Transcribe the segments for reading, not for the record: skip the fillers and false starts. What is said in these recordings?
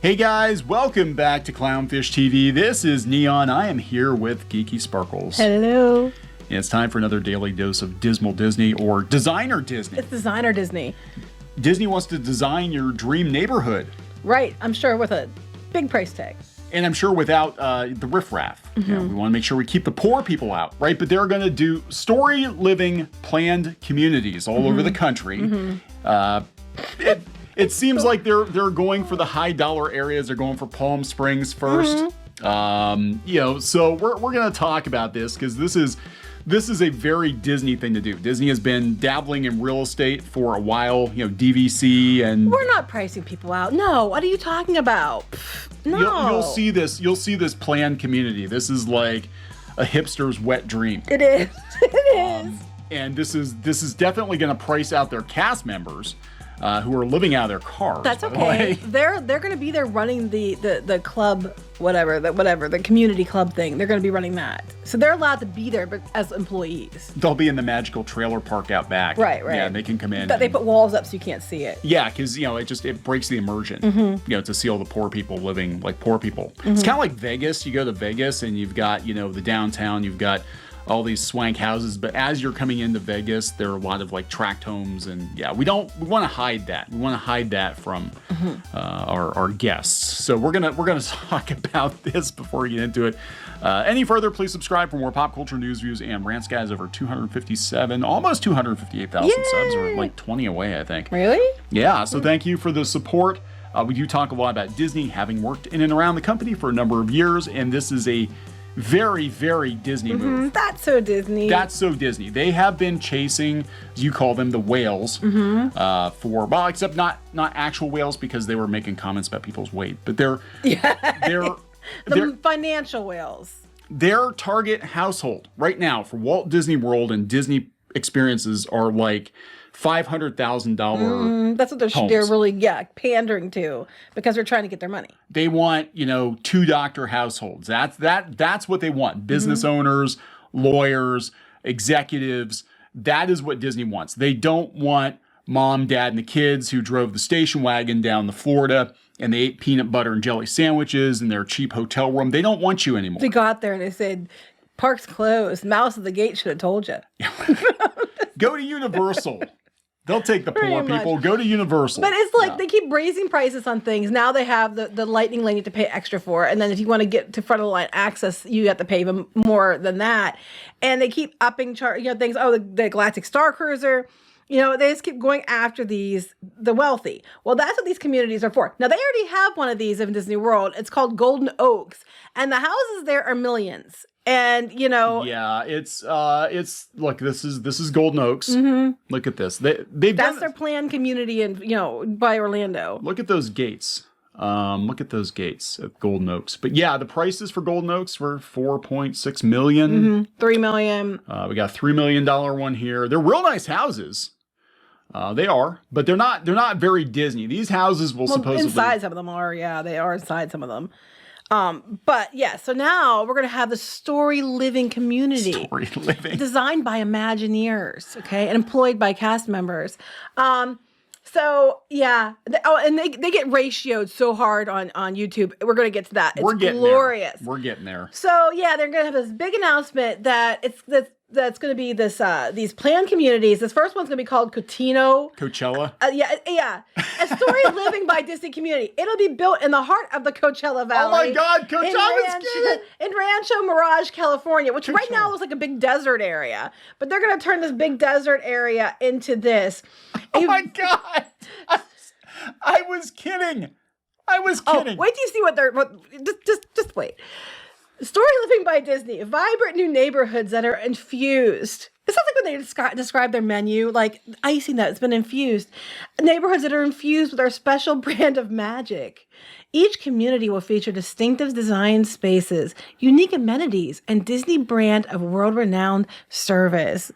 Hey guys, welcome back to Clownfish TV. This is Neon. I am here with Geeky Sparkles. Hello. And it's time for another daily dose of Dismal Disney, or Designer Disney. It's Designer Disney. Disney wants to design your dream neighborhood. Right, I'm sure with a big price tag. And I'm sure without the riff raff. Mm-hmm. You know, we want to make sure we keep the poor people out, right? But they're going to do story living planned communities all over the country. It seems like they're going for the high dollar areas. They're going for Palm Springs first. You know, so we're going to talk about this because this is a very Disney thing to do. Disney has been dabbling in real estate for a while, you know, DVC and... We're not pricing people out. No, what are you talking about? No. You'll see this planned community. This is like a hipster's wet dream. It is. It is. And this is definitely going to price out their cast members who are living out of their cars. That's okay. They're going to be there running the club, the community club thing. They're going to be running that. So they're allowed to be there, but as employees. They'll be in the magical trailer park out back. Right. Yeah, and they can come in. They put walls up so you can't see it. Yeah, because, you know, it breaks the immersion, you know, to see all the poor people living like poor people. It's kind of like Vegas. You go to Vegas and you've got, you know, the downtown, you've got all these swank houses, but as you're coming into Vegas, there are a lot of like tract homes, and yeah, we want to hide that. We want to hide that from our guests. So we're gonna talk about this before we get into it. Any further, please subscribe for more pop culture news, views, and rants, guys. Over 257, almost 258,000 subs, or like 20 away, I think. Really? Yeah. So thank you for the support. We do talk a lot about Disney, having worked in and around the company for a number of years, and this is a very, very Disney move. That's so Disney. That's so Disney. They have been chasing, you call them the whales, for, well, except not actual whales, because they were making comments about people's weight, but they're financial whales. Their target household right now for Walt Disney World and Disney experiences are like $500,000. That's what they're really pandering to, because they're trying to get their money. They want, you know, 2-doctor households. That's what they want. Business owners, lawyers, executives. That is what Disney wants. They don't want mom, dad, and the kids who drove the station wagon down to Florida and they ate peanut butter and jelly sandwiches in their cheap hotel room. They don't want you anymore. They got there and they said, "Park's closed. Mouse at the gate should have told you." Go to Universal. They'll take the poor people. Go to Universal. But it's like they keep raising prices on things. Now they have the lightning lane you have to pay extra for. And then if you want to get to front of the line access, you have to pay even more than that. And they keep upping things. Oh, the Galactic Star Cruiser. You know, they just keep going after the wealthy. Well, that's what these communities are for. Now, they already have one of these in Disney World. It's called Golden Oaks. And the houses there are millions. And, you know, yeah, it's look, this is Golden Oaks. Look at this. That's their planned community in, you know, by Orlando. Look at those gates. Look at those gates at Golden Oaks. But yeah, the prices for Golden Oaks were $4.6 million. $3 million. We got a $3 million one here. They're real nice houses. They are, but they're not very Disney. These houses will supposedly inside some of them are. Yeah, they are inside some of them. But yeah, so now we're going to have the Story Living community. Story Living. Designed by Imagineers, okay, and employed by cast members. So yeah, and they get ratioed so hard on YouTube. We're going to get to that. It's glorious. We're getting there. So yeah, they're going to have this big announcement that that's going to be these planned communities. This first one's going to be called Coachella. Yeah. A Story Living by Disney Community. It'll be built in the heart of the Coachella Valley. Oh my God, Coachella in Rancho Mirage, California, which right now looks like a big desert area. But they're going to turn this big desert area into this. Oh my God. I was kidding. Wait till you see just wait. Story Living by Disney, vibrant new neighborhoods that are infused. It sounds like when they describe their menu, like icing that's been infused. Neighborhoods that are infused with our special brand of magic. Each community will feature distinctive design spaces, unique amenities, and Disney brand of world-renowned service.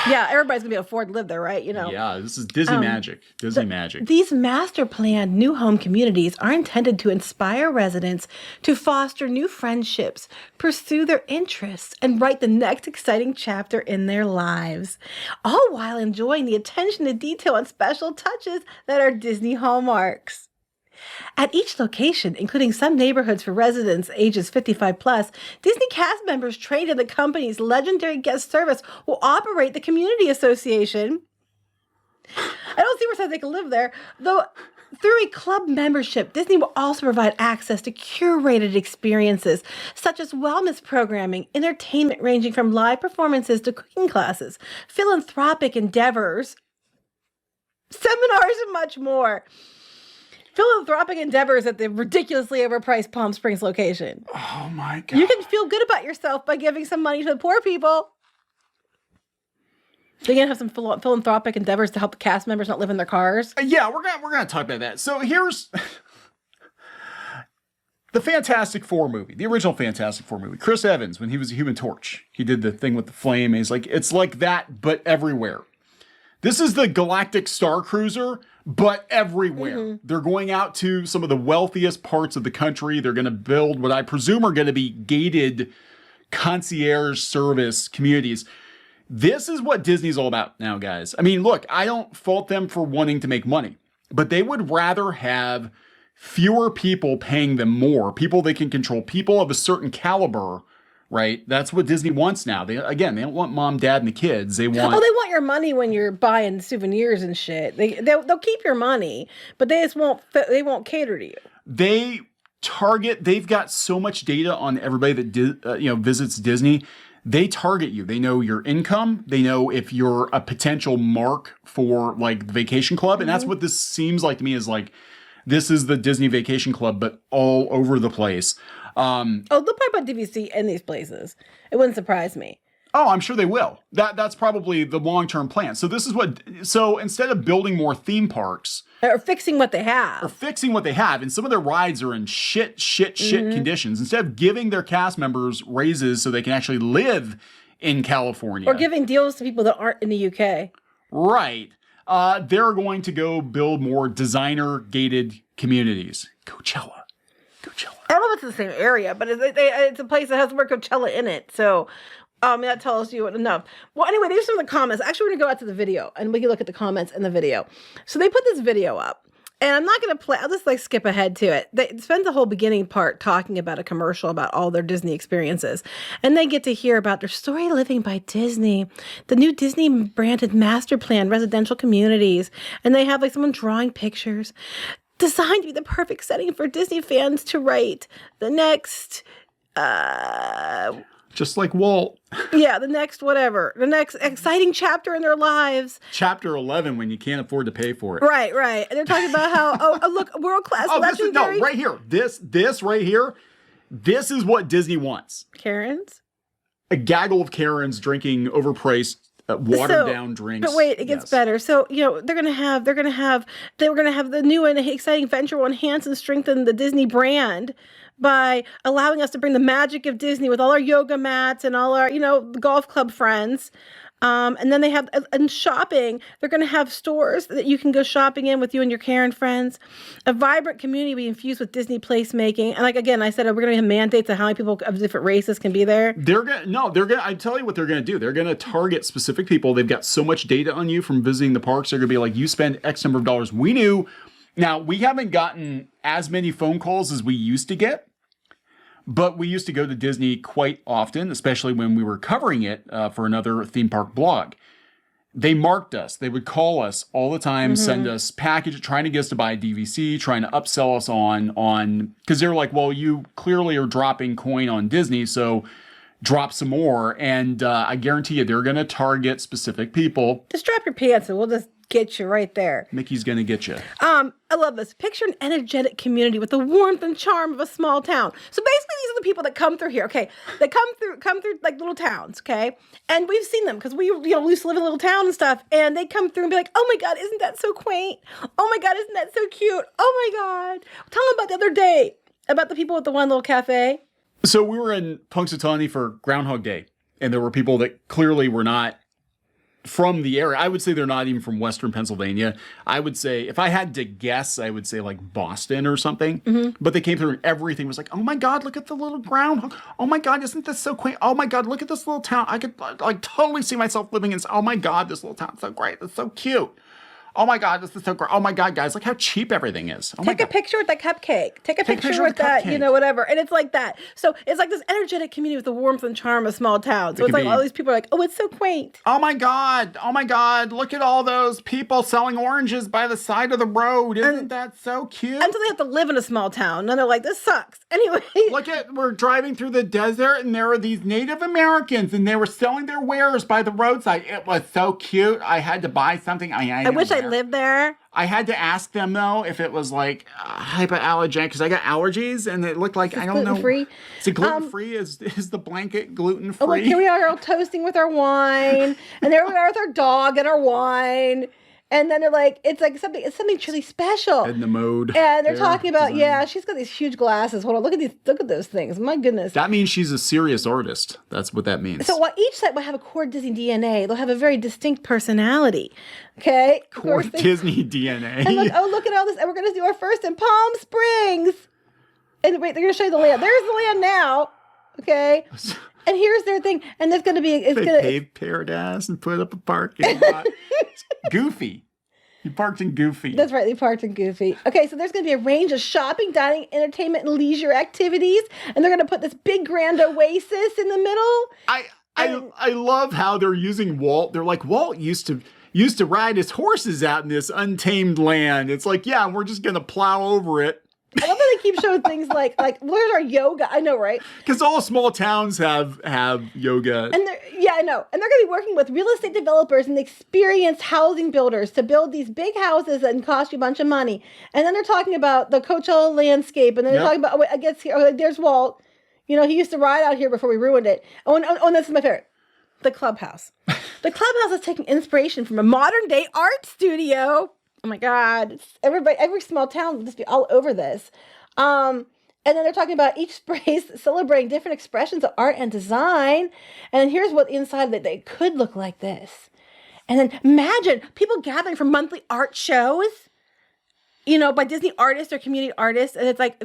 Yeah, everybody's gonna be able to afford to live there, right? You know. Yeah, this is Disney magic. Disney magic. These master planned new home communities are intended to inspire residents to foster new friendships, pursue their interests, and write the next exciting chapter in their lives, all while enjoying the attention to detail and special touches that are Disney hallmarks. At each location, including some neighborhoods for residents ages 55 plus, Disney cast members trained in the company's legendary guest service will operate the community association. I don't see where says they can live there, though. Through a club membership, Disney will also provide access to curated experiences such as wellness programming, entertainment ranging from live performances to cooking classes, philanthropic endeavors, seminars, and much more. Philanthropic endeavors at the ridiculously overpriced Palm Springs location. Oh my God. You can feel good about yourself by giving some money to the poor people. They're going to have some philanthropic endeavors to help the cast members not live in their cars. Yeah, we're gonna talk about that. So here's the Fantastic Four movie, the original Fantastic Four movie. Chris Evans, when he was a Human Torch, he did the thing with the flame. And he's like, it's like that, but everywhere. This is the Galactic Star Cruiser, but everywhere. Mm-hmm. They're going out to some of the wealthiest parts of the country. They're going to build what I presume are going to be gated concierge service communities. This is what Disney's all about now, guys. I mean, look, I don't fault them for wanting to make money, but they would rather have fewer people paying them more, people they can control, people of a certain caliber, right? That's what Disney wants now. They don't want mom, dad, and the kids. They want... Oh, they want your money when you're buying souvenirs and shit. They'll keep your money, but they won't cater to you. They've got so much data on everybody that visits Disney. They target you. They know your income. They know if you're a potential mark for like the vacation club. And that's what this seems like to me, is like, this is the Disney Vacation Club, but all over the place. They'll probably put DVC in these places. It wouldn't surprise me. Oh, I'm sure they will. That's probably the long-term plan. So instead of building more theme parks, or fixing what they have, and some of their rides are in shit conditions, instead of giving their cast members raises so they can actually live in California, or giving deals to people that aren't in the UK, right? They're going to go build more designer-gated communities. Coachella. I don't know if it's the same area, but it's a place that has the word Coachella in it. So, that tells you enough. Well, anyway, these are some of the comments. Actually, we're going to go out to the video, and we can look at the comments in the video. So they put this video up, and I'm not going to play. I'll just skip ahead to it. They spend the whole beginning part talking about a commercial about all their Disney experiences, and they get to hear about their Storyliving by Disney, the new Disney branded master plan residential communities, and they have someone drawing pictures designed to be the perfect setting for Disney fans to write the next, just like Walt. Yeah, the next exciting chapter in their lives. Chapter 11, when you can't afford to pay for it. Right. And they're talking about how, look, world-class legendary. Right here. This right here, this is what Disney wants. Karens? A gaggle of Karens drinking overpriced watered down drinks. But wait, it gets better. So, they were going to have the new and exciting venture will enhance and strengthen the Disney brand by allowing us to bring the magic of Disney with all our yoga mats and all our, golf club friends. And then they have, in shopping, they're going to have stores that you can go shopping in with you and your Karen friends. A vibrant community we infused with Disney placemaking. And again, I said, we're going to have mandates of how many people of different races can be there. I tell you what they're going to do. They're going to target specific people. They've got so much data on you from visiting the parks. They're going to be like, you spend X number of dollars. Now, we haven't gotten as many phone calls as we used to get. But we used to go to Disney quite often, especially when we were covering it for another theme park blog. They marked us. They would call us all the time, send us packages, trying to get us to buy a DVC, trying to upsell us on because they're like, well, you clearly are dropping coin on Disney, so drop some more. And I guarantee you, they're going to target specific people. Just drop your pants and we'll just get you right there. Mickey's going to get you. I love this. Picture an energetic community with the warmth and charm of a small town. So basically, these are the people that come through here. Okay, they come through like little towns. Okay, and we've seen them because we used to live in a little town and stuff. And they come through and be like, "Oh my God, isn't that so quaint? Oh my God, isn't that so cute? Oh my God." Tell them about the other day about the people with the one little cafe. So we were in Punxsutawney for Groundhog Day, and there were people that clearly were not from the area. I would say they're not even from Western Pennsylvania. I would say, if I had to guess, I would say like Boston or something. But they came through and everything was like, oh my God, look at the little groundhog. Oh my God, isn't this so quaint? Oh my God, look at this little town. I could totally see myself living in. Oh my God, this little town's so great. It's so cute. Oh my God, this is so great. Oh my God, guys, look how cheap everything is. Oh Take a picture with that cupcake. Take a picture with that, cupcake. you know, whatever. And it's like that. So it's like this energetic community with the warmth and charm of small towns. So it's like all these people are like, oh, it's so quaint. Oh my God. Oh my God. Look at all those people selling oranges by the side of the road. Isn't that so cute? Until they have to live in a small town. And they're like, this sucks. Anyway. We're driving through the desert and there are these Native Americans and they were selling their wares by the roadside. It was so cute. I had to buy something. I wish I lived there. I had to ask them though if it was like hypoallergenic because I got allergies and it looked like I don't know. Gluten-free? Is it gluten free? Is the blanket gluten free? Oh, look, here we are all toasting with our wine, and there we are with our dog and our wine. And then they're like, it's something truly special. In the mode. And they're talking about, she's got these huge glasses. Hold on, look at those things. My goodness. That means she's a serious artist. That's what that means. So while each site will have a core Disney DNA, they'll have a very distinct personality. Okay? Core Disney DNA. And look at all this. And we're going to do our first in Palm Springs. And wait, they're going to show you the land. There's the land now. Okay? And here's their thing. And there's going to be... They paved Paradise and put up a parking lot. Goofy. You parked in Goofy. That's right. They parked in Goofy. Okay, so there's going to be a range of shopping, dining, entertainment, and leisure activities. And they're going to put this big grand oasis in the middle. I love how they're using Walt. They're like, Walt used to ride his horses out in this untamed land. It's like, yeah, we're just going to plow over it. I love that they keep showing things like where's our yoga? I know, right? Because all small towns have yoga. And I know. And they're going to be working with real estate developers and experienced housing builders to build these big houses that cost you a bunch of money. And then they're talking about the Coachella landscape. And then they're talking about, I guess here, there's Walt. You know, he used to ride out here before we ruined it. Oh, this is my favorite. The Clubhouse. The Clubhouse is taking inspiration from a modern day art studio. Oh my God. Every small town will just be all over this. And then they're talking about each space celebrating different expressions of art and design. And then here's what inside of it, they could look like this. And then imagine people gathering for monthly art shows, you know, by Disney artists or community artists. And it's like,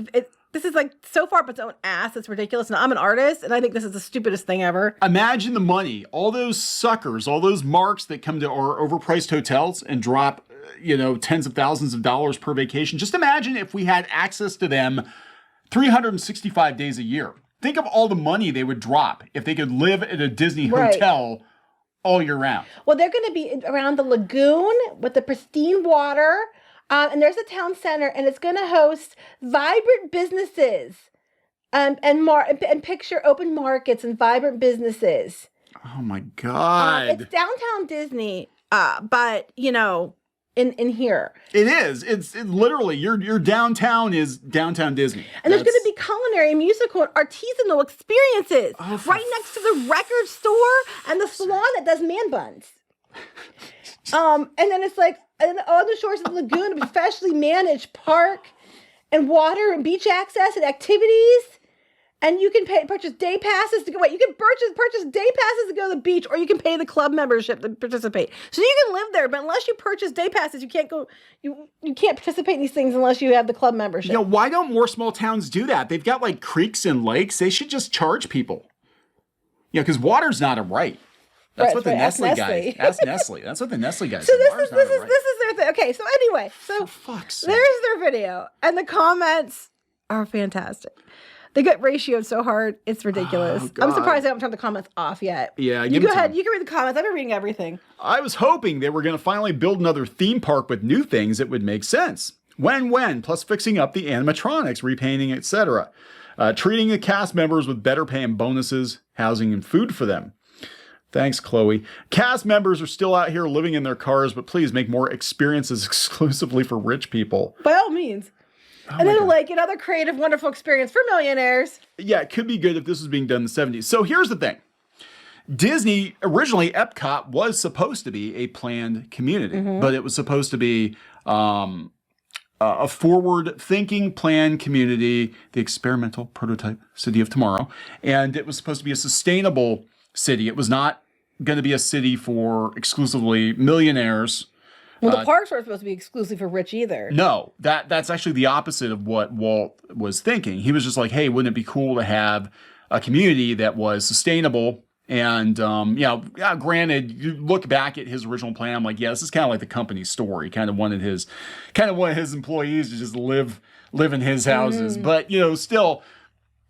this is like so far up its own ass. It's ridiculous. And I'm an artist, and I think this is the stupidest thing ever. Imagine the money, all those suckers, all those marks that come to our overpriced hotels and drop, tens of thousands of dollars per vacation. Just imagine if we had access to them 365 days a year. Think of all the money they would drop if they could live at a Disney hotel all year round. Well, they're going to be around the lagoon with the pristine water. And there's a town center, and it's going to host vibrant businesses and picture open markets and vibrant businesses. Oh, my God. It's downtown Disney, but, in here. It is. It's literally, your downtown is downtown Disney. And there's going to be culinary, musical, and artisanal experiences right next to the record store and the salon that does man buns. And then it's like, and on the shores of the lagoon, a professionally managed park and water and beach access and activities. And you can purchase day passes to go. You can purchase day passes to go to the beach, or you can pay the club membership to participate. So you can live there, but unless you purchase day passes, you can't go. You can't participate in these things unless you have the club membership. Why don't more small towns do that? They've got like creeks and lakes. They should just charge people. Because water's not a right. That's what the Nestle guys. Ask Nestle. That's what the Nestle guys. So this is their thing. Okay, so anyway, there's their video, and the comments are fantastic. They get ratioed so hard, it's ridiculous. Oh, I'm surprised I haven't turned the comments off yet. Yeah, you go ahead. You can read the comments. I've been reading everything. I was hoping they were going to finally build another theme park with new things that would make sense. When, plus fixing up the animatronics, repainting, etc. Treating the cast members with better pay and bonuses, housing, and food for them. Thanks, Chloe. Cast members are still out here living in their cars, but please make more experiences exclusively for rich people. By all means. And then another creative, wonderful experience for millionaires. Yeah, it could be good if this was being done in the 70s. So here's the thing. Disney, originally, Epcot was supposed to be a planned community, but it was supposed to be a forward-thinking planned community, the experimental prototype city of tomorrow. And it was supposed to be a sustainable city. It was not going to be a city for exclusively millionaires. Well, the parks weren't supposed to be exclusive for rich either. No, that's actually the opposite of what Walt was thinking. He was just like, hey, wouldn't it be cool to have a community that was sustainable And granted, you look back at his original plan. I'm like, yeah, this is kind of like the company's story. Kind of wanted his employees to just live in his houses. But still,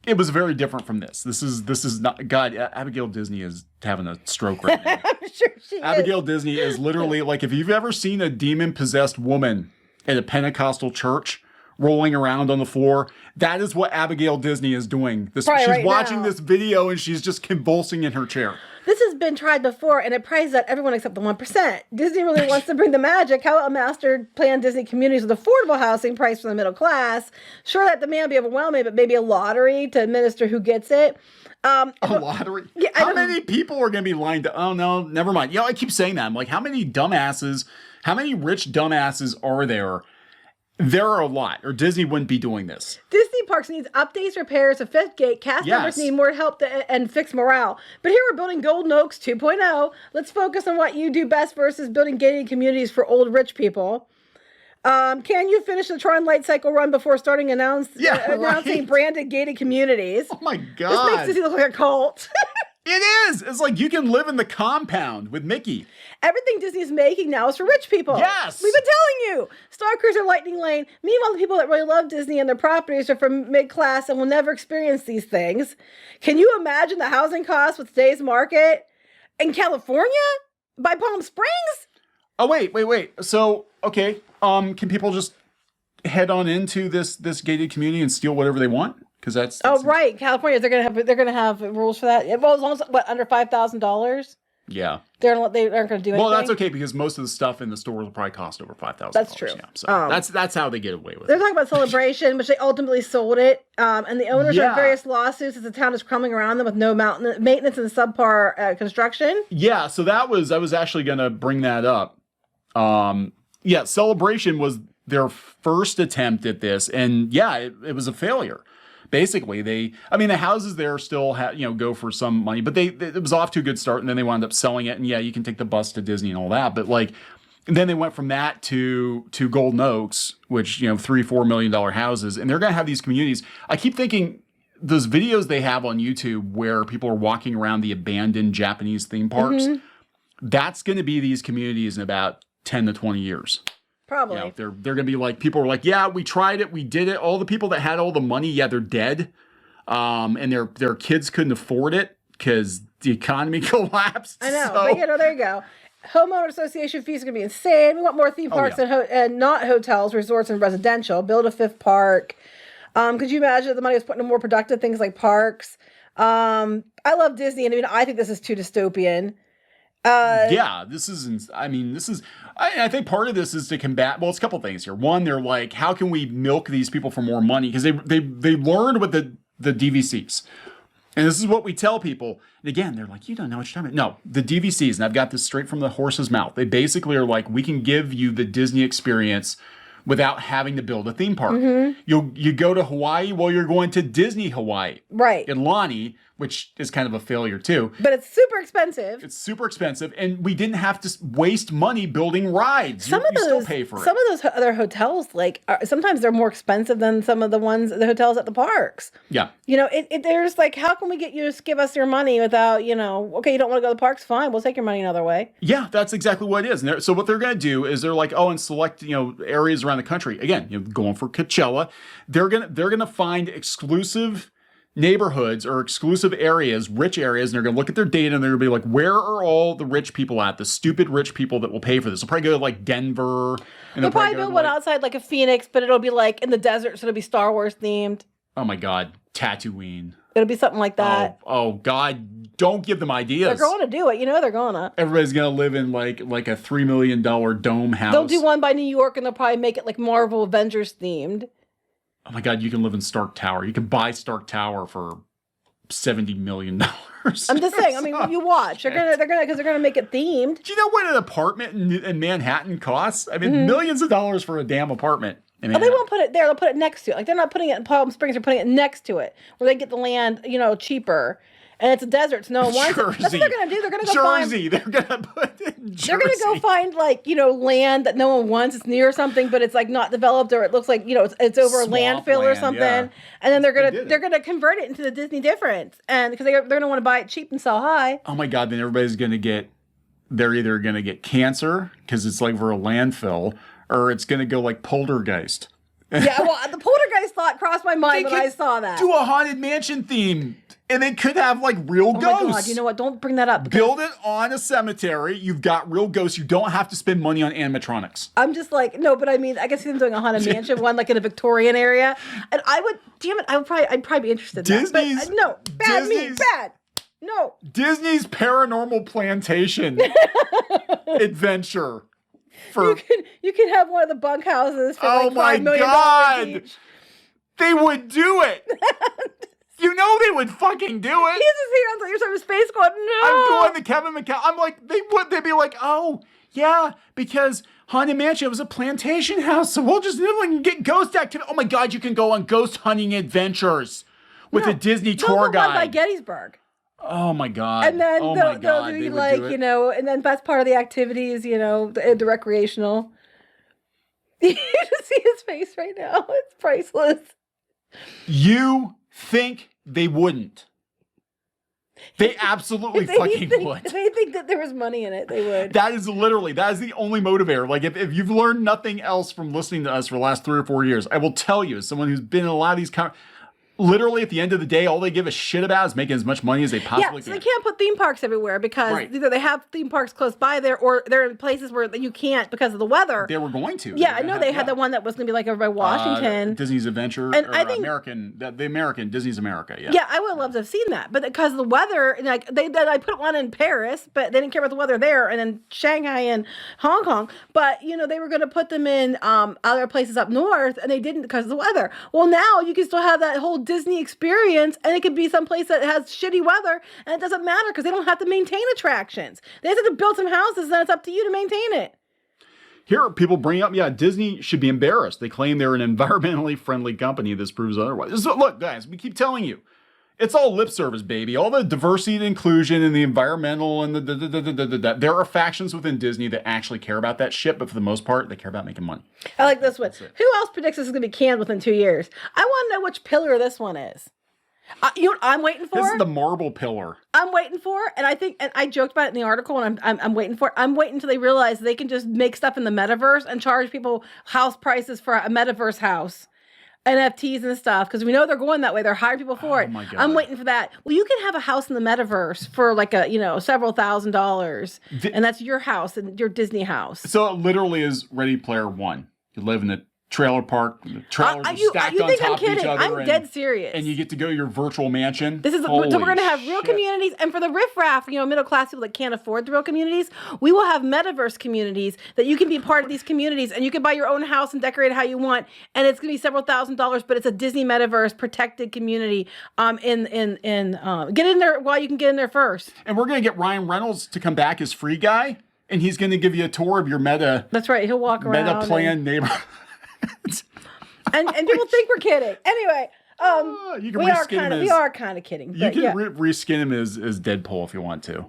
it was very different from this. This is not. God, Abigail Disney is having a stroke right now. I'm sure she Abigail Disney is literally like, if you've ever seen a demon possessed woman at a Pentecostal church rolling around on the floor, that is what Abigail Disney is doing. She's right watching now. this video and she's just convulsing in her chair. This has been tried before, and it prays out everyone except the 1%. Disney really wants to bring the magic. How about master plan Disney communities with affordable housing priced for the middle class? Sure, that demand will be overwhelming, but maybe a lottery to administer who gets it. A lottery? Yeah, how many people are going to be lined up? Oh, no, never mind. I keep saying that. I'm like, how many rich dumbasses are there? There are a lot, or Disney wouldn't be doing this. Disney parks needs updates, repairs, a fifth gate. Cast members need more help and fix morale. But here we're building Golden Oaks 2.0. Let's focus on what you do best versus building gated communities for old rich people. Can you finish the Tron light cycle run before starting announcing branded gated communities? Oh my God. This makes Disney look like a cult. It is. It's like you can live in the compound with Mickey. Everything Disney's making now is for rich people. Yes. We've been telling you. Star Cruiser Lightning Lane. Meanwhile, the people that really love Disney and their properties are from mid-class and will never experience these things. Can you imagine the housing costs with today's market? In California? By Palm Springs? Oh, wait. So, okay. Can people just head on into this gated community and steal whatever they want? Because that's right. California, they're gonna have rules for that. Well, as long as under $5,000. Yeah. They aren't going to do anything. Well, that's okay because most of the stuff in the stores will probably cost over $5,000. That's true. Yeah. So that's how they get away with it. They're talking about Celebration, which they ultimately sold it. And the owners are in various lawsuits as the town is crumbling around them with no maintenance and subpar construction. Yeah. So I was actually going to bring that up. Celebration was their first attempt at this. And it was a failure. Basically, the houses there still go for some money, but it was off to a good start, and then they wound up selling it. And you can take the bus to Disney and all that, but then they went from that to Golden Oaks, which $3-4 million houses, and they're gonna have these communities. I keep thinking those videos they have on YouTube where people are walking around the abandoned Japanese theme parks. Mm-hmm. That's going to be these communities in about 10 to 20 years. Probably. They're going to be like, people are like, yeah, we tried it. We did it. All the people that had all the money, they're dead. And their kids couldn't afford it because the economy collapsed. I know. But there you go. Homeowner association fees are going to be insane. We want more theme parks and not hotels, resorts, and residential. Build a fifth park. Could you imagine if the money was put into more productive things like parks? I love Disney, and I think this is too dystopian. I think part of this is to combat, it's a couple things here. One, they're like, how can we milk these people for more money? Because they learned with the DVCs. And this is what we tell people. And again, they're like, you don't know what you're talking about. No, the DVCs, and I've got this straight from the horse's mouth. They basically are like, we can give you the Disney experience without having to build a theme park. Mm-hmm. You go to Hawaii, you're going to Disney Hawaii. Right. In Lonnie, which is kind of a failure too. But it's super expensive. And we didn't have to waste money building rides. You still pay for it. Some of those other hotels, sometimes they're more expensive than some of the hotels at the parks. Yeah. There's like, how can we get you to give us your money without, okay, you don't want to go to the parks? Fine, we'll take your money another way. Yeah, that's exactly what it is. And so what they're going to do is they're like, and select, areas around the country. Again, going for Coachella. They're going to find exclusive neighborhoods or exclusive areas, rich areas, and they're going to look at their data and they're going to be like, where are all the rich people at? The stupid rich people that will pay for this. They'll probably go to Denver. And they'll probably build one outside a Phoenix, but it'll be in the desert, so it'll be Star Wars themed. Oh my God, Tatooine. It'll be something like that. Oh God, don't give them ideas. They're going to do it. They're going to. Everybody's going to live in like a $3 million dome house. They'll do one by New York and they'll probably make it Marvel Avengers themed. Oh my God, you can live in Stark Tower. You can buy Stark Tower for $70 million. I'm just saying. You watch. They're gonna make it themed. Do you know what an apartment in Manhattan costs? Millions of dollars for a damn apartment. They won't put it there. They'll put it next to it. They're not putting it in Palm Springs. They're putting it next to it, where they get the land, cheaper. and it's a desert, so no one wants it. That's what they're going to do. They're going to go Jersey. They're going to put it in Jersey. They're going to go find like, land that no one wants. It's near something, but it's like not developed, or it looks like, it's over a landfill or something. Yeah. And then they're going to convert it into the Disney difference. And because they're going to want to buy it cheap and sell high. Oh my God. Then everybody's going to they're either going to get cancer because it's like for a landfill, or it's going to go like poltergeist. Yeah, well, the poltergeist thought crossed my mind when I saw that. Do a haunted mansion theme, and they could have like real ghosts. Oh my God, you know what? Don't bring that up. Build it on a cemetery. You've got real ghosts. You don't have to spend money on animatronics. I'm just like, no, but I mean, I guess he's doing a haunted mansion one, like in a Victorian area, and I'd probably be interested in that. But, bad. No. Disney's Paranormal Plantation adventure. You can have one of the bunkhouses for like $5 million each. They would do it. You know they would fucking do it. He's just here on the other side of space going, no. I'm going to Kevin McCall. I'm like, they'd be like, oh, yeah, because Haunted Mansion was a plantation house, so we'll just get ghost activity. Oh my God, you can go on ghost hunting adventures with a Disney tour guide. One by Gettysburg. Oh my God. And then they'll do like, and then that's part of the activities, the recreational. You just see his face right now. It's priceless. You think they wouldn't? They absolutely fucking would. If they think that there was money in it, they would. That is the only motivator. Like if you've learned nothing else from listening to us for the last 3 or 4 years, I will tell you, as someone who's been in a lot of these literally, at the end of the day, all they give a shit about is making as much money as they possibly can. They can't put theme parks everywhere because either they have theme parks close by there, or they're in places where you can't because of the weather. They were going to. Yeah, I know they had the one that was going to be like over by Washington. Disney's Adventure, and I think the American Disney's America. Yeah. Yeah, I would love to have seen that, but because of the weather, like I put one in Paris, but they didn't care about the weather there, and then Shanghai and Hong Kong. But they were going to put them in other places up north, and they didn't because of the weather. Well, now you can still have that whole Disney experience, and it could be someplace that has shitty weather, and it doesn't matter because they don't have to maintain attractions. They just have to build some houses, and it's up to you to maintain it. Here, people bring up, Disney should be embarrassed. They claim they're an environmentally friendly company. This proves otherwise. So, look, guys, we keep telling you, it's all lip service, baby. All the diversity and inclusion and the environmental and there are factions within Disney that actually care about that shit, but for the most part, they care about making money. I like this one. Who else predicts this is going to be canned within 2 years? I want to know which pillar this one is. You know what I'm waiting for? This is the marble pillar. I'm waiting for, and I joked about it in the article, and I'm waiting for it. I'm waiting until they realize they can just make stuff in the metaverse and charge people house prices for a metaverse house. NFTs and stuff, because we know they're going that way. They're hiring people for it. My God. I'm waiting for that. Well, you can have a house in the metaverse for like several $1,000s, and that's your house and your Disney house. So it literally is Ready Player One. You live in a trailer park. The trailers are stacked on top of each other. I'm dead serious. And you get to go to your virtual mansion. So we're going to have real communities, and for the riff-raff, middle class people that can't afford the real communities, we will have metaverse communities that you can be part of these communities, and you can buy your own house and decorate it how you want, and it's going to be several $1,000s, but it's a Disney metaverse protected community. Get in there while you can get in there first. And we're going to get Ryan Reynolds to come back as free guy, and he's going to give you a tour of your meta. That's right. He'll walk around. Meta planned neighborhood. and people think we're kidding. Anyway, we are kind of kidding. You can reskin him as Deadpool if you want to.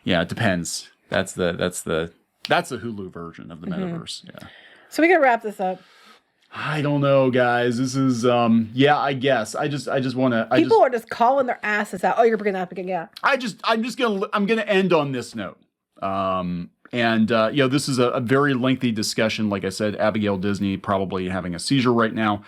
Yeah, it depends. That's the Hulu version of the metaverse. Yeah. So we gotta wrap this up. I don't know, guys. This is I guess. I just want to. People are just calling their asses out. Oh, you're bringing that up again, yeah. I'm gonna end on this note. This is a very lengthy discussion. Like I said, Abigail Disney probably having a seizure right now.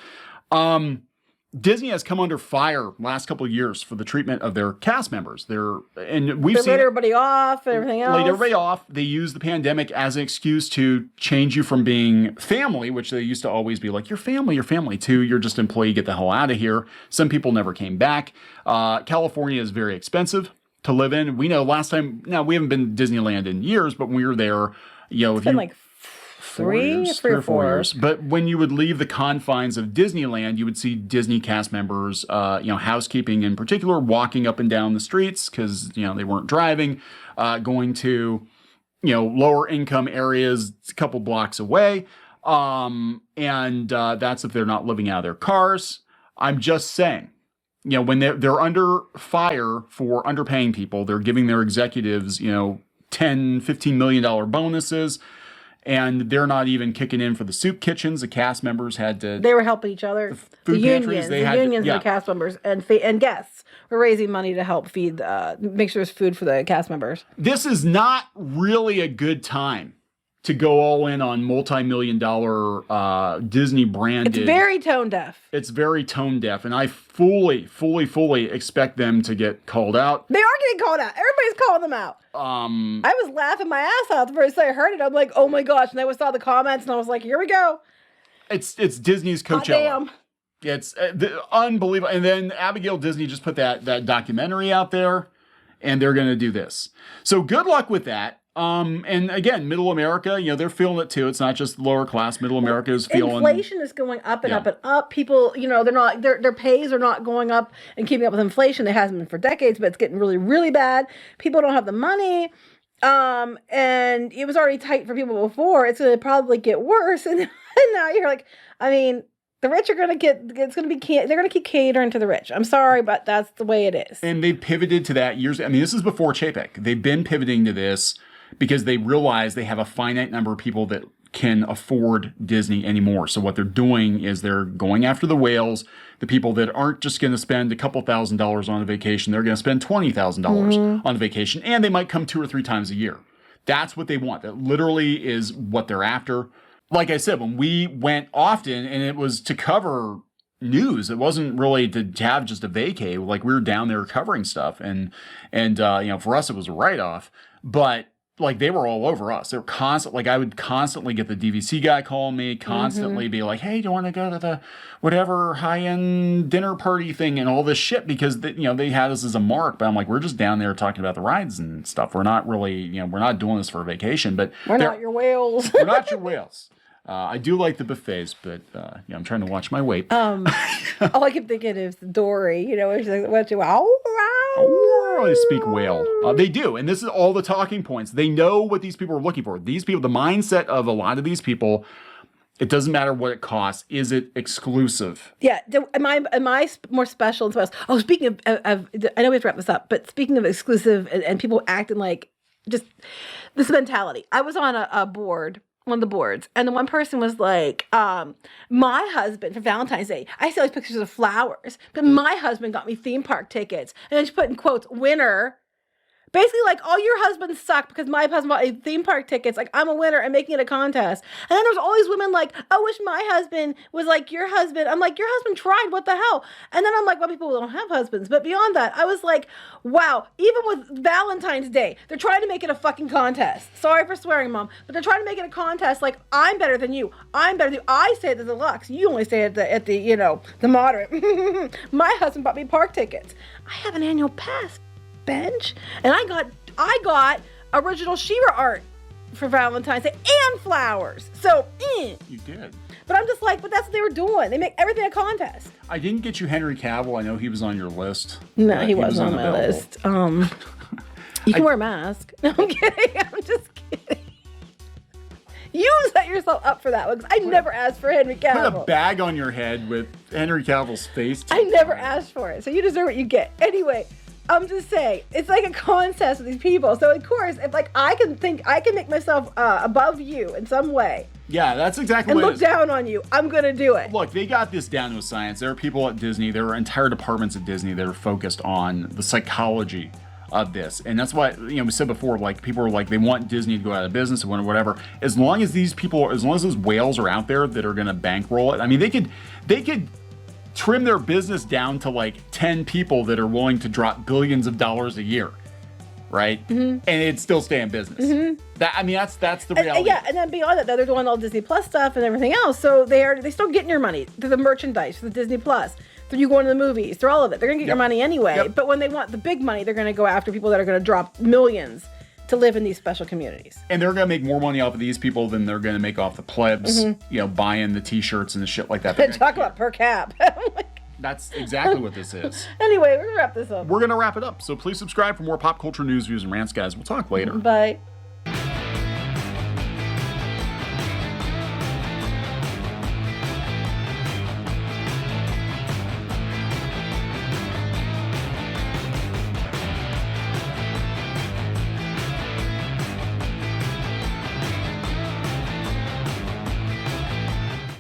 Disney has come under fire last couple of years for the treatment of their cast members. They laid everybody off and everything else. Laid everybody off. They use the pandemic as an excuse to change you from being family, which they used to always be like, you're family, to you're just employee, get the hell out of here. Some people never came back. California is very expensive to live in. We know last time, now we haven't been to Disneyland in years, but when we were there, it's been like 3 or 4 years. But when you would leave the confines of Disneyland, you would see Disney cast members, housekeeping in particular, walking up and down the streets because, they weren't driving, going to, lower income areas a couple blocks away. That's if they're not living out of their cars. I'm just saying. you know, when they're under fire for underpaying people, they're giving their executives, you know, $10-15 million bonuses. And they're not even kicking in for the soup kitchens. The cast members had to... They were helping each other. Food pantries, The unions and the cast members and guests were raising money to help feed, make sure there's food for the cast members. This is not really a good time to go all in on multi-million-dollar Disney branded. It's very tone deaf. It's very tone deaf, and I fully expect them to get called out. They are getting called out. Everybody's calling them out. I was laughing my ass off the first time I heard it. I'm like, oh my gosh! And I saw the comments, and I was like, here we go. It's Disney's Coachella. Damn. It's unbelievable. And then Abigail Disney just put that documentary out there, and they're going to do this. So good luck with that. And again, middle America, you know, they're feeling it too. It's not just lower class. Middle America is feeling. Inflation is going up and up and up. People, you know, their pays are not going up and keeping up with inflation. It hasn't been for decades, but it's getting really, really bad. People don't have the money. And it was already tight for people before. It's going to probably get worse. And now you're like, I mean, the rich are going to they're going to keep catering to the rich. I'm sorry, but that's the way it is. And they pivoted to that years. I mean, this is before Chapek. They've been pivoting to this because they realize they have a finite number of people that can afford Disney anymore. So what they're doing is they're going after the whales, the people that aren't just going to spend a couple $1,000s on a vacation. They're going to spend $20,000 on a vacation, and they might come 2 or 3 times a year. That's what they want. That literally is what they're after. Like I said, when we went often, and it was to cover news, it wasn't really to have just a vacay. Like, we were down there covering stuff, and you know, for us it was a write-off. But like, they were all over us. They were constant. Like, I would constantly get the DVC guy calling me, constantly be like, "Hey, do you want to go to the whatever high-end dinner party thing and all this shit?" Because you know, they had us as a mark. But I'm like, we're just down there talking about the rides and stuff. We're not really, you know, we're not doing this for a vacation. But we're not your whales. We're not your whales. I do like the buffets, but yeah, I'm trying to watch my weight. All I keep thinking is Dory. You know, she's like, "What you they speak whale." They do, and this is all the talking points. They know what these people are looking for. These people, the mindset of a lot of these people, it doesn't matter what it costs. Is it exclusive? Yeah. Am I more special and special? Oh, speaking of, I know we have to wrap this up, but speaking of exclusive and people acting like just this mentality. I was on a board. One of the boards, and the one person was like, my husband for Valentine's Day, I see all these pictures of flowers, but my husband got me theme park tickets. And then she put in quotes, winner. Basically, like, all your husbands suck because my husband bought me theme park tickets. Like, I'm a winner and making it a contest. And then there's all these women like, I wish my husband was like your husband. I'm like, your husband tried. What the hell? And then I'm like, well, people don't have husbands. But beyond that, I was like, wow, even with Valentine's Day, they're trying to make it a fucking contest. Sorry for swearing, Mom. But they're trying to make it a contest like, I'm better than you. I'm better than you. I stay at the deluxe. You only stay at the you know, the moderate. My husband bought me park tickets. I have an annual pass. Bench, and I got original She-Ra art for Valentine's Day and flowers. So you did. But I'm just like, but that's what they were doing. They make everything a contest. I didn't get you Henry Cavill. I know he was on your list. No, he wasn't on my list. You can wear a mask. No, I'm kidding. I'm just kidding. You set yourself up for that one. I never asked for Henry Cavill. Put a bag on your head with Henry Cavill's face. I never asked for it, so you deserve what you get. Anyway. I'm just saying, it's like a contest with these people. So of course, if like I can make myself above you in some way. Yeah, that's exactly what it is. And look down on you. I'm gonna do it. Look, they got this down to a science. There are people at Disney. There are entire departments at Disney that are focused on the psychology of this, and that's why, you know, we said before, like, people are like, they want Disney to go out of business or whatever. As long as these people, as long as those whales are out there that are gonna bankroll it, I mean, they could trim their business down to like 10 people that are willing to drop billions of dollars a year, right? And it'd still stay in business. That's the reality. And then beyond that, they're doing all Disney Plus stuff and everything else. So they still getting your money through the merchandise, through the Disney Plus, through you going to the movies, through all of it. They're gonna get your money anyway. But when they want the big money, they're gonna go after people that are gonna drop millions to live in these special communities. And they're going to make more money off of these people than they're going to make off the plebs, you know, buying the t-shirts and the shit like that. Talk about per cap. That's exactly what this is. Anyway, we're going to wrap this up. We're going to wrap it up. So please subscribe for more pop culture news, views, and rants, guys. We'll talk later. Bye.